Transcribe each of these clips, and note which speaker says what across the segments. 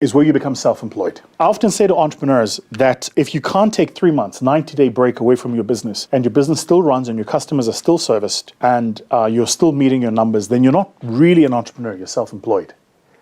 Speaker 1: is where you become self-employed. I often say to entrepreneurs that if you can't take 3 months, 90-day break away from your business, and your business still runs and your customers are still serviced and you're still meeting your numbers, then you're not really an entrepreneur, you're self-employed.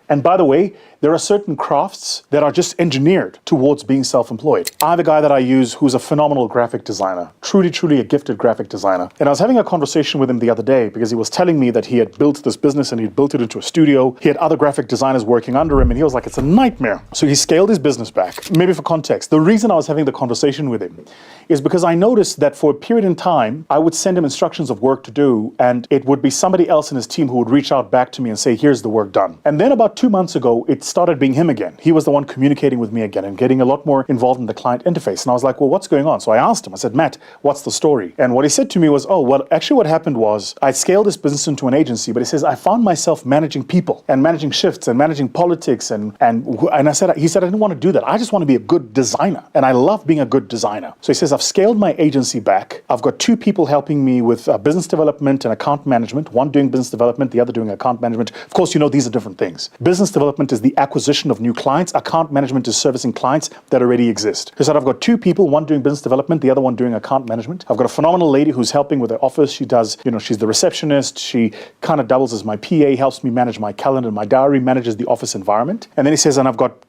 Speaker 1: And by the way, there are certain crafts that are just engineered towards being self-employed. I have a guy that I use who's a phenomenal graphic designer, truly a gifted graphic designer. And I was having a conversation with him the other day because he was telling me that he had built this business and he'd built it into a studio. He had other graphic designers working under him and he was like, it's a nightmare. So he scaled his business back. Maybe for context, the reason I was having the conversation with him is because I noticed that for a period in time, I would send him instructions of work to do and it would be somebody else in his team who would reach out back to me and say, here's the work done. And then about 2 months ago, it started being him again. He was the one communicating with me again and getting a lot more involved in the client interface. And I was like, well, what's going on? So I asked him, I said, Matt, what's the story? And what he said to me was, oh, well, actually what happened was I scaled this business into an agency, but he says, I found myself managing people and managing shifts and managing politics. And he said, I didn't want to do that. I just want to be a good designer. And I love being a good designer. So he says, I've scaled my agency back. I've got 2 people helping me with business development and account management, one doing business development, the other doing account management. Of course, you know, these are different things. Business development is the acquisition of new clients. Account management is servicing clients that already exist. He said, I've got 2 people, one doing business development, the other one doing account management. I've got a phenomenal lady who's helping with the office. She does, she's the receptionist. She kind of doubles as my PA, helps me manage my calendar, my diary, manages the office environment. And then he says, and I've got,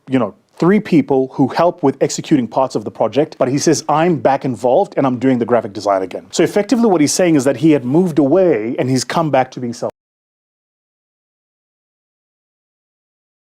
Speaker 1: 3 people who help with executing parts of the project, but he says, I'm back involved and I'm doing the graphic design again. So effectively what he's saying is that he had moved away and he's come back to being self